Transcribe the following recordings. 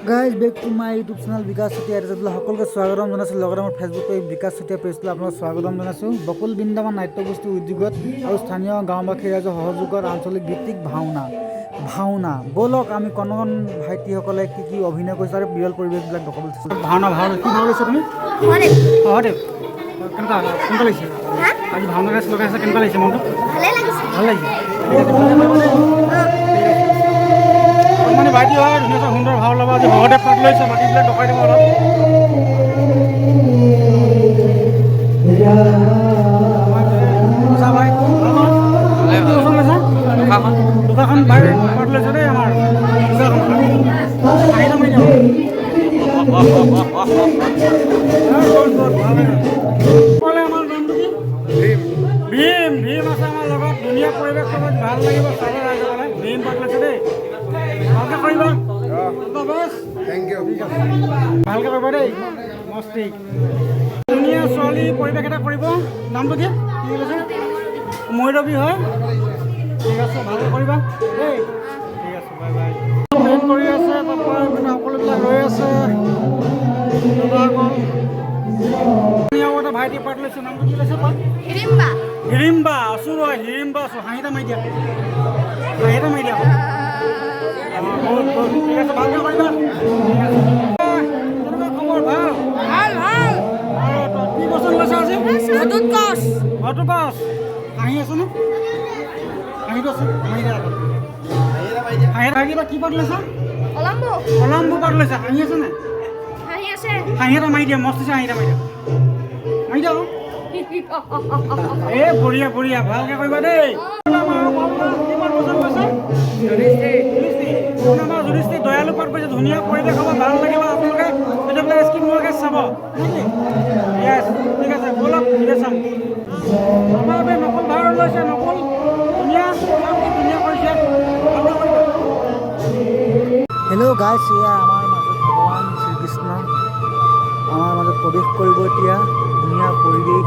Guys, back to my YouTube channel Bikash chutia সকলকে স্বাগতম জনাইছো লগতে মোৰ ফেসবুক পেজ বিকাশ chutia পেজটো আপোনাক স্বাগতম জনাইছো বকুল বৃন্দাবন নাট্যগোষ্ঠী উদ্যোগত আৰু স্থানীয় গাঁওবাসী ৰাইজৰ সহযোগত আঞ্চলিক ভিত্তিক ভাওনা বলক আমি কণকণ ভাইটিসকলে কি কি অভিনয় কৰিছে আৰু বিৰল পৰিৱেশবিলাক দেখাবলৈ চেষ্টা ভাওনা কি ভাও লৈছা তুমি হৰে কেনেকুৱা লাগিছে আজি ভাওনা গাইছ লগাইছা কেনেকুৱা লাগিছে মনটো ভাল লাগিছে মানে ভাইটি হয় ধুনীয়া সুন্দৰ ভাও ল'ব আজি সহদেৱ পাঠ লৈছে বাকীবিলাক ডকাই দিব অলপ দোকানখন বাইৰে পাঠ লৈছে দেই আমাৰ ভীম আছে আমাৰ লগত ধুনীয়া পৰিৱেশ ভাল লাগিব চাব ৰাইজসকলে ভীম পাঠ লৈছে দেই ভালকে কৰিবা থেংক ইউ ভালকে কৰিবা দেই মস্তি ধুনীয়া ছোৱালী পৰিৱেশ এটা কৰিব নামটো কি কৈছে মৈৰৱী হয় ঠিক আছে ভালকে কৰিবা দেই ঠিক আছে বাই বাই ৱেইট কৰি আছে পাপা মানে সকলোবিলাক ৰৈ আছে ভাইটি পাঠ লৈছে নামটো কি লৈছে পাঠ হিৰিম্বা আছো ৰ হিৰিম্বা আছো হাঁহিটা মাৰি দিয়া ঠিক আছে ভালকে কৰিবা খবৰ ভাল কি বস্তু লৈছা আজি অটুট গছ হাঁহি আছে নে হাঁহিটো আছে হাঁহি কি পাঠ লৈছা অলম্বু পাঠ লৈছা হাঁহি আছে নে হাঁহি এটা মাৰি দিয়া মস্তি হাঁহি এটা মাৰি দিয়া বঢ়িয়া বঢ়িয়া ভালকে কৰিবা দেই দয়ালু পাঠ কৰিছে ধুনীয়া পৰিৱেশ হ'ব ভাল লাগিব আপোনালোকে ভিডিঅ'বিলাক স্কিপ নোহোৱাকৈ চাব য়েছ ঠিক আছে ব'লক ভিডিঅ' চাম আমাৰ নকল ভাও লৈছে নকল ধুনীয়া কৰিছে হেল্ল' গাইছ এয়া আমাৰ মাজত ভগৱান শ্ৰীকৃষ্ণ আমাৰ মাজত প্ৰৱেশ কৰিব এতিয়া ধুনীয়া পৰিৱেশ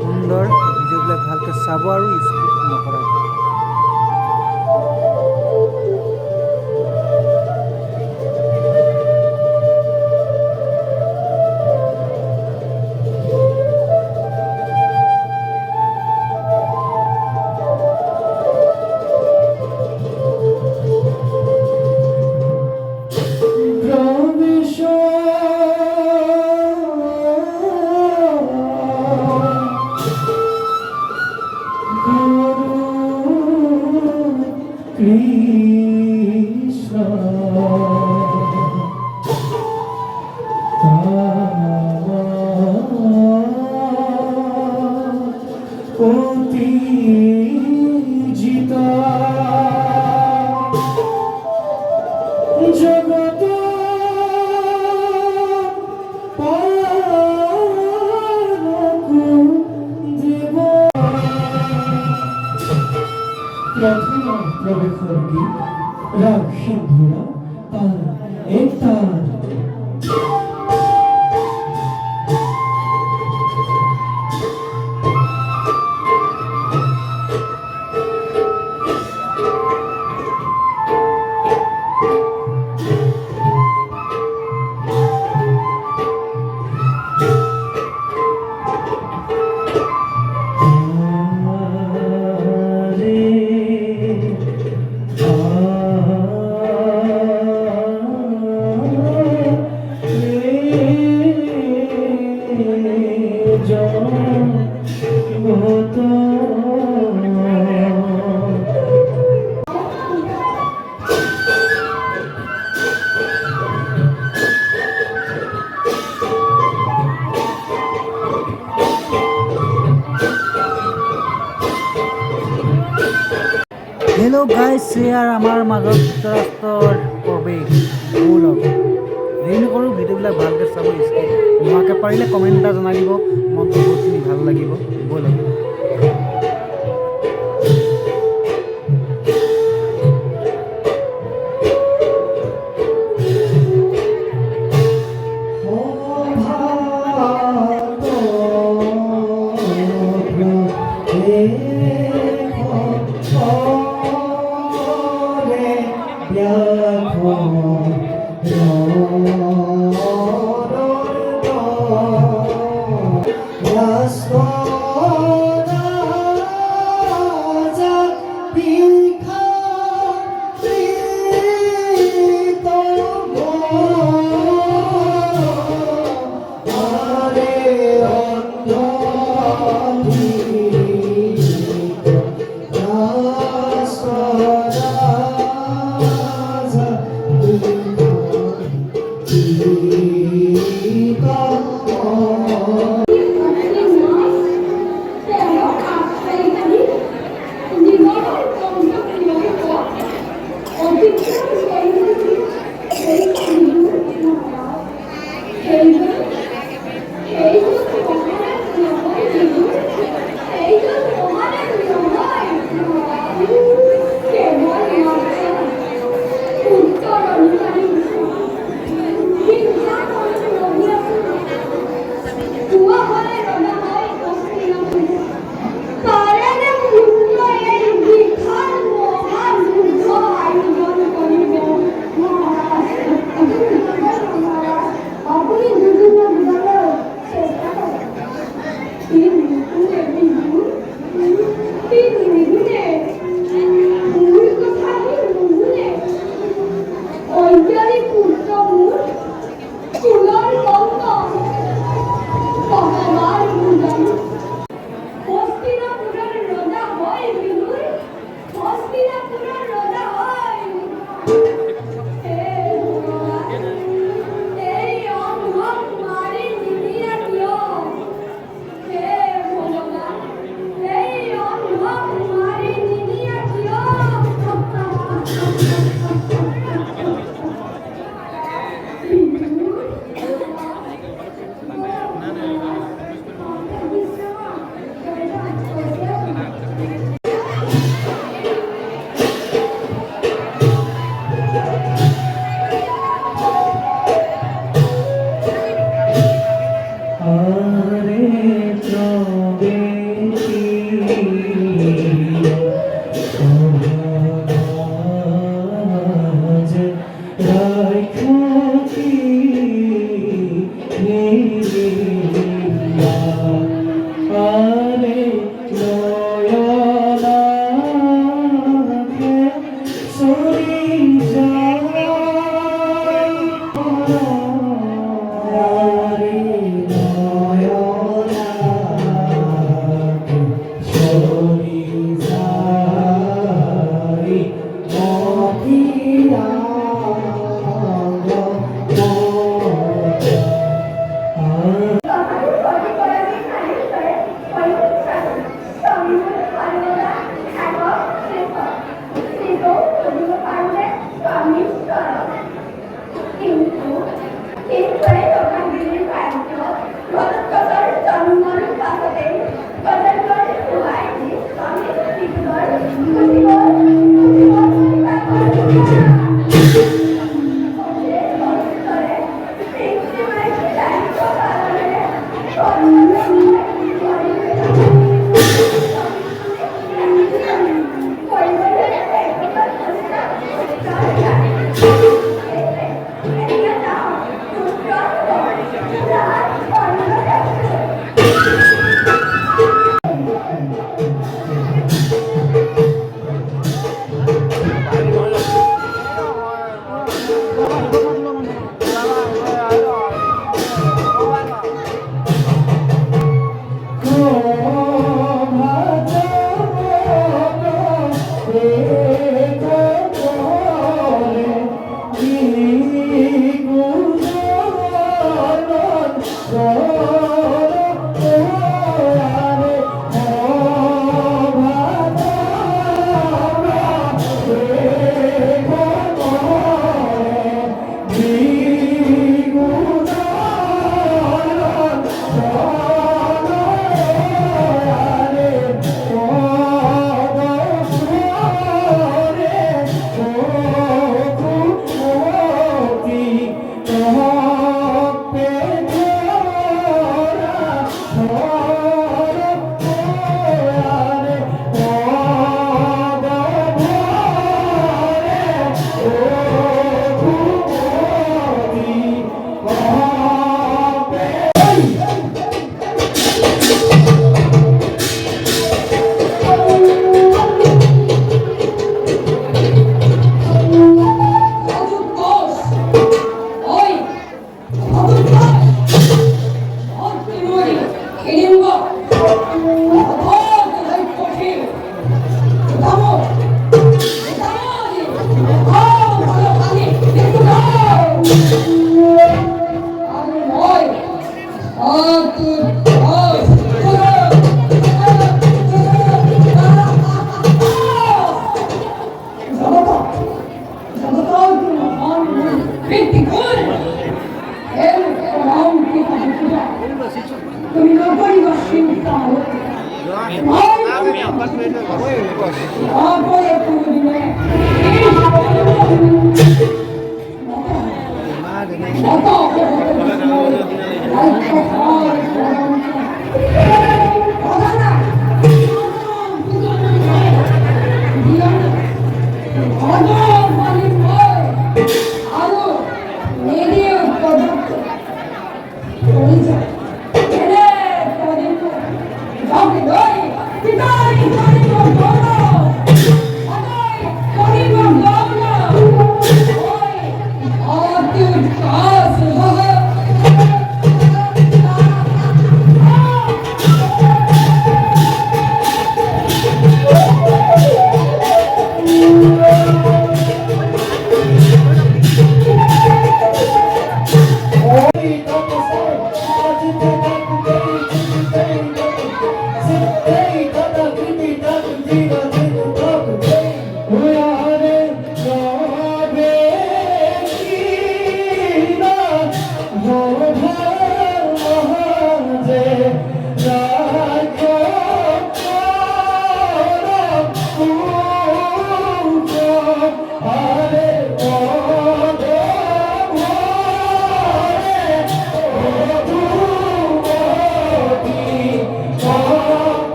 সুন্দৰ ভিডিঅ'বিলাক ভালকৈ চাব আৰু স্কিপ নকৰাব হেল্ল' গাইজ, শ্বেয়াৰ আমাৰ মাজত যুক্তৰাষ্ট্ৰৰ প্ৰৱেশ ব'লক। দেৰি নকৰোঁ, ভিডিঅ'বিলাক ভালকৈ চাব, স্কিপ নোহোৱাকৈ পাৰিলে কমেণ্ট এটা জনাই দিব, মনটো বহুতখিনি ভাল লাগিব। ব'লক।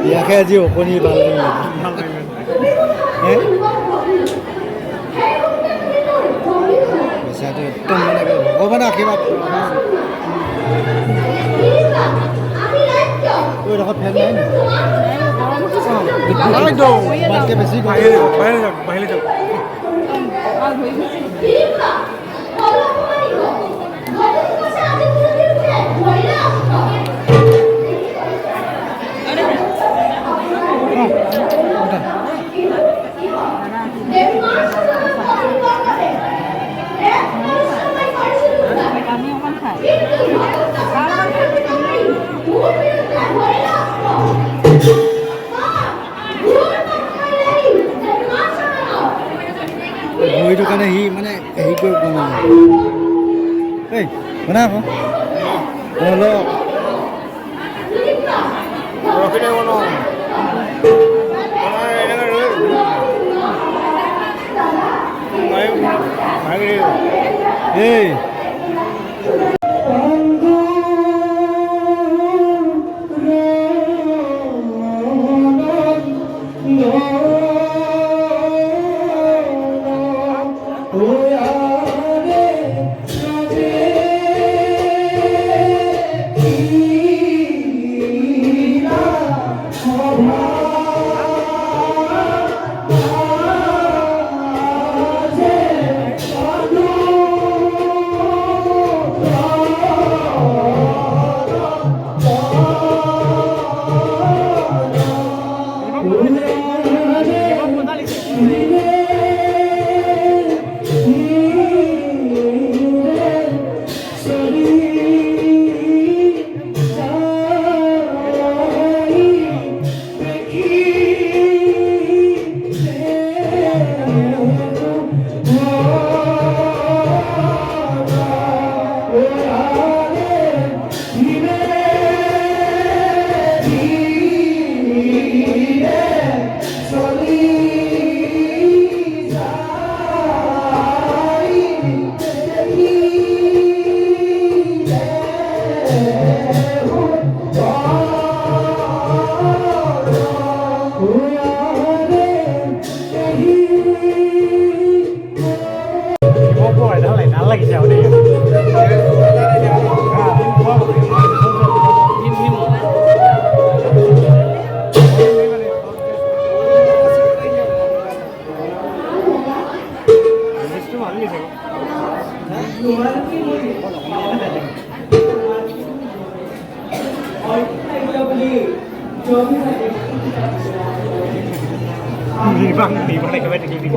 ইয়াকে আজি অকণি ভাল লাগিলে বেচাটো একদম মানে ভগৱানে আশীৰ্বাদ এইডোখৰত ফেন নাই তোমাতকৈ বেছি বাহিৰে যাওক ভৰিটো কাৰণে সি মানে হেৰি কৰিব বনায় এই বনাই আকৌ এই Bang, cái bên đi đi.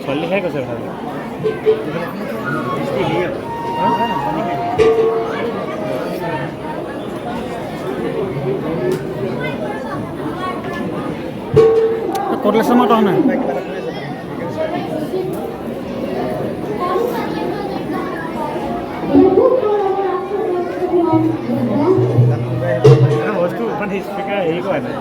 Solid है कैसे बता दो कोटले sama तो ना वस्तु पण हे स्पीकर हे को आहे ना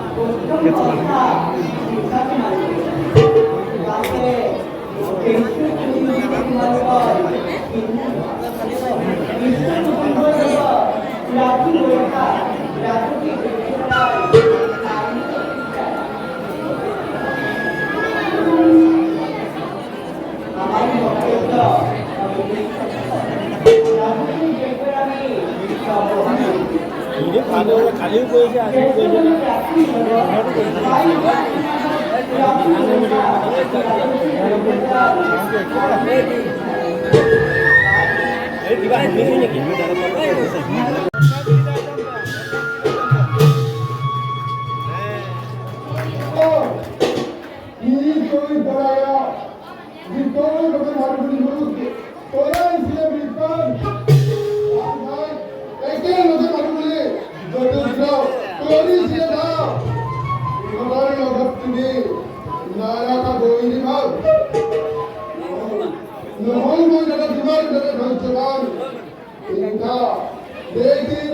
खाली कोई से आगे कोई से ए दिवा हमें नहीं खेलने जा रहा लेकिन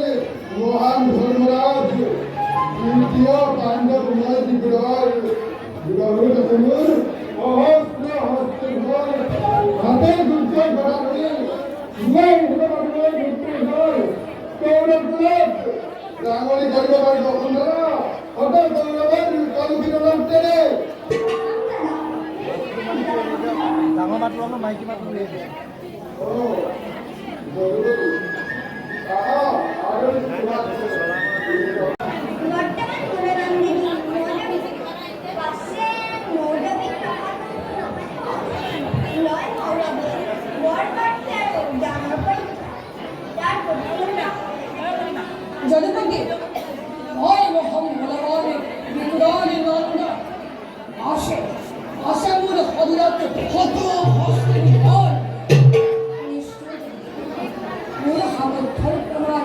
मोहन धर्मराज द्वितीय पांडव न्याय विग्रह विग्रह समूह अहस्त्र हस्ते भर हाथे दुर्जय बराबरी मैं उन्हें मुक्ति भर कौरव रांगोली करके बार बकुंडला होटल कौरव कालू की नमस्ते रे ডাঙৰ মাতটো অলপ মাইকী মাতটো লৈ দিয়ে জনপতি হয় মহম বলবানে বিকুরানি নন্দা আসে আসামুর হদিরাতে হত হস্তে হয় নিশ্চয় মোর হামল ধর প্রমাণ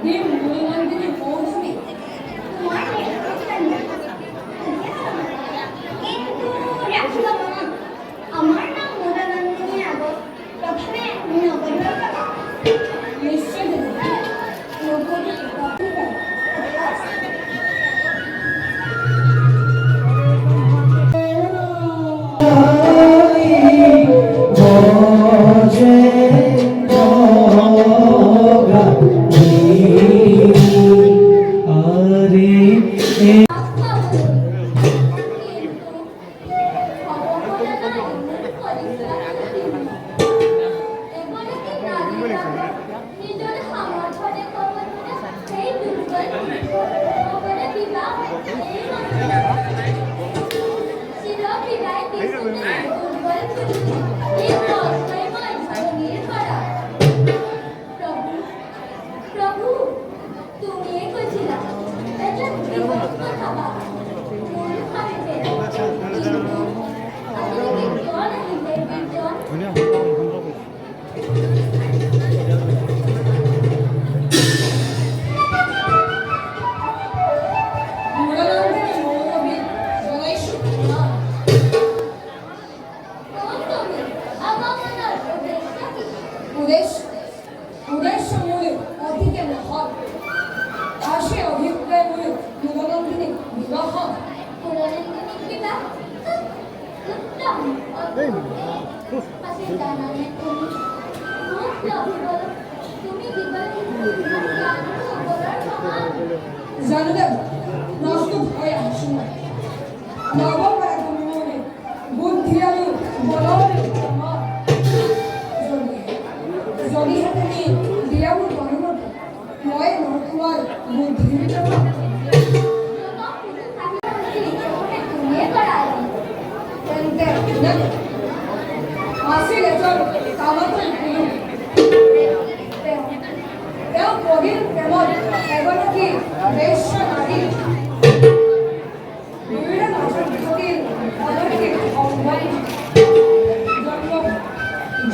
দিন মূলনন্দিনী মৌসুমী তোমার কিন্তু রাখিব আমার নাম মূলনন্দিনী আগত প্রথমে নগরের কথা নিশ্চয় নগরী জানদেব প্রস্তুত হয়ে আসুন নবপরাক্রমে বুদ্ধি আৰু বলৰ যদি তুমি দিয়াব পাৰিব মই তোমাৰ বুদ্ধিৰ আসিল এজন কামতল তেওঁ পঢ়িল প্ৰেমত এগৰাকী বেশ্য নাৰী বিভিন্ন নাচত থাকিল অলৌকিক অংগী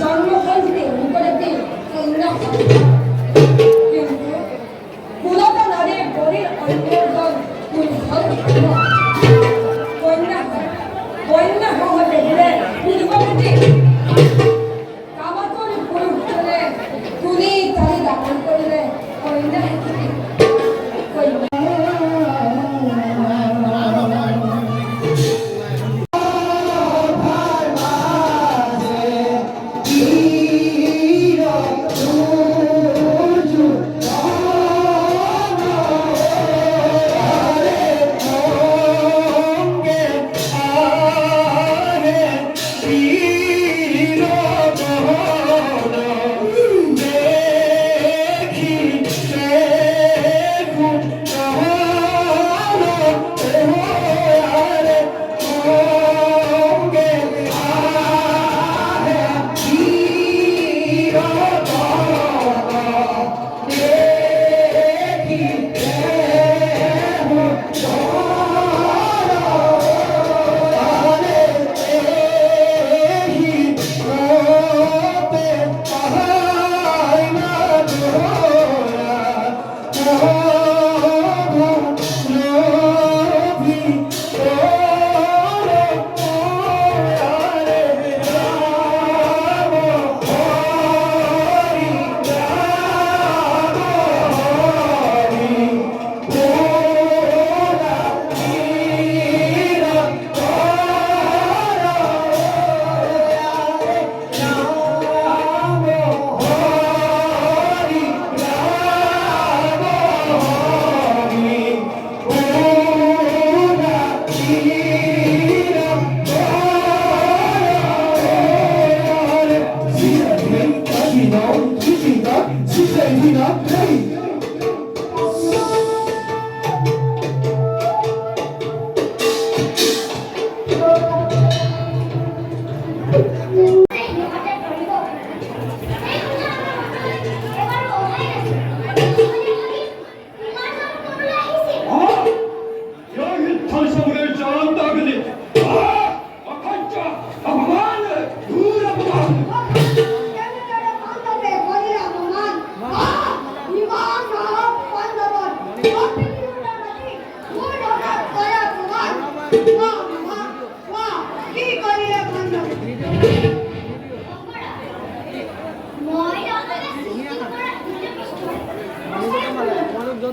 জন্ম হল তেওঁলোকৰে কন্যা কিন্তু কুলতা নাৰীৰ পৰীৰ অন্যজন কুলধৰ কন্যা সহ দেখিলে পূৰ্বৱতী কামতল পুৰুষজনে তুলি তালি ডাঙৰ কৰিলে কন্যা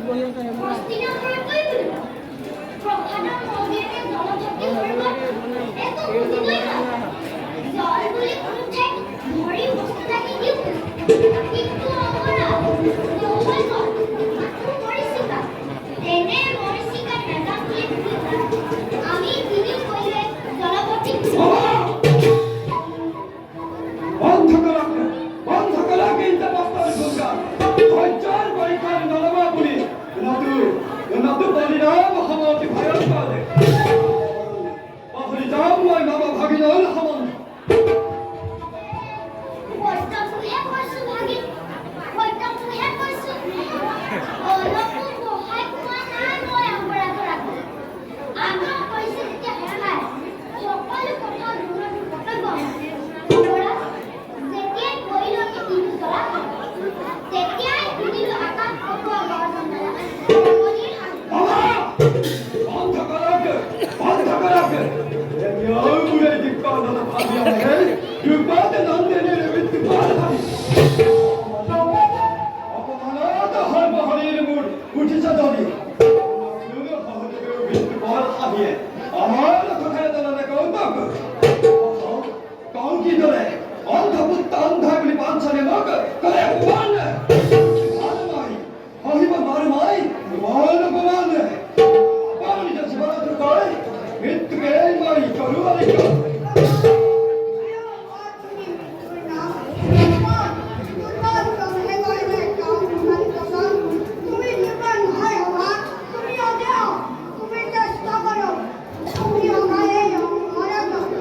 হস্তিনাপুৰত কৰিবলৈ প্ৰসাদৰ মন্দিৰতে জলভৰ্তি কৰিব একো বুজিবই নোৱাৰো। জল বুলি কোনো ঠাইত ভৰি বস্তু লাগি দিওঁ কিন্তু অমৰা নহৈ গ'ল মাথো মৰিছিকা তেনে মৰিছিকা নেতা বুলি আমি দিদিও কৰিলে জলভৰ্তি বন্ধ কৰা কিন্তু বস্তাৰ গুণগান ধৈৰ্যৰ পৰীক্ষাৰ নলবা বুলি উন্নতো পৰিণাম হ'ব অতি ভয়ংকৰ পাহৰি যাম মই মামা ভাগিনৰ সম্বন্ধ বৈষ্ণৱটোহে কৈছো ভাগিন বৈষ্ণৱটোহে কৈছো অলপো সহায় পোৱা নাই মই অপৰাধৰাকো আগ্ৰহ কৰিছে যেতিয়া হেৰাই সকলো কথা দূৰৰ কৰ্তব্য যেতিয়াই কৰিলো দিনটো জ্বলা তেতিয়াই সুধিলো আকাশ কটোৱা গড় ৰমণীৰ বন্ধ কৰক এতিয়াও দিক্পাদন ভাবি আহে দুপাদ নন্দিনীৰ মৃত্যুপাদ ভাবি অপমানত সৰ্বহৰিৰ মূৰ উঠিছে যদি মৃত্যুপাদ ভাবিয়ে আমাৰ কথাৰে দলনে কৌতুক কওঁ কি দৰে অন্ধপুত্ৰ অন্ধ বুলি পাঞ্চনে মোক কৰে অপমান সহিব নোৱাৰো মই ইমান অপমান অপমানিত জীৱনত কয় মৃত্যুকে মই কৰো আলিকা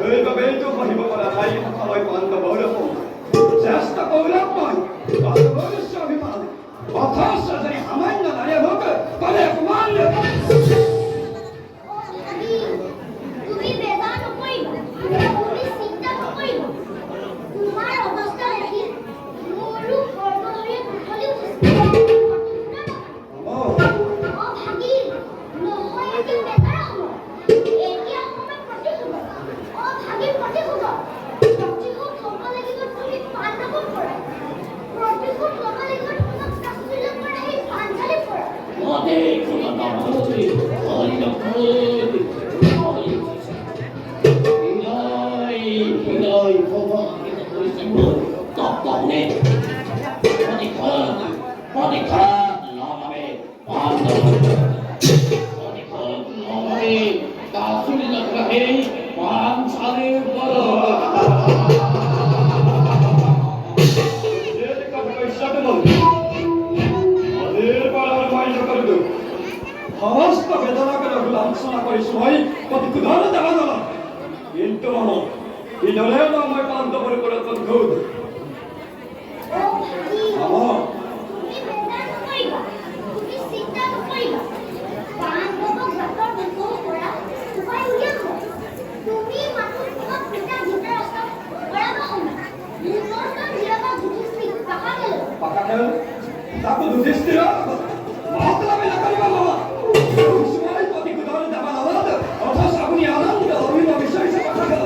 এইবাবেইতো সহিব পৰা নাই সকলোৱে পান্ত গৌৰৱ চেষ্টা কৌৰৱ মই বাস্তৱস্য অভিমান অথচ যদি সামান্য নাৰীয়ে মোক কৰে অপমান তুমি বেজাৰ নকৰিবা তুমি চিন্তা নকৰিবা তোমাৰ অৱস্থা দেখি মোৰো সৰ্বহৰীয়ে কুশলি উঠিছে ভাগি নহয় এতিয়া বেজাৰ সময় এতিয়া সময় প্ৰতিশোধ ভাগি প্ৰতিশোধ ল'ব লাগিব তুমি পাণ্ডৱক কৰা প্ৰতিশোধ ল'ব লাগিব তোমাক কাশ্মীৰত পৰা সেই পাঞ্জালীত কৰা সমস্ত বেদনাকে লাঞ্ছনা কৰিছো মই প্ৰতি কুধৰ দেৱা নল কিন্তু মানুহ ইদৰে মই পান্ত পৰিপূৰণ ধুত তাকো যুধিষ্ঠিৰ মতলবে নকৰিব বাবা সময় প্ৰতি কুধৰ দেৱা নলত অথচ আপুনি আনন্দ অভিনৱ বিচাৰিছে কথা গেল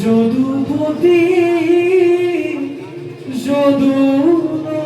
যদুপতি যদুনন্দ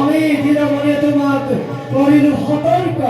আমি দিনমণি তোমাক করিল হতর্ক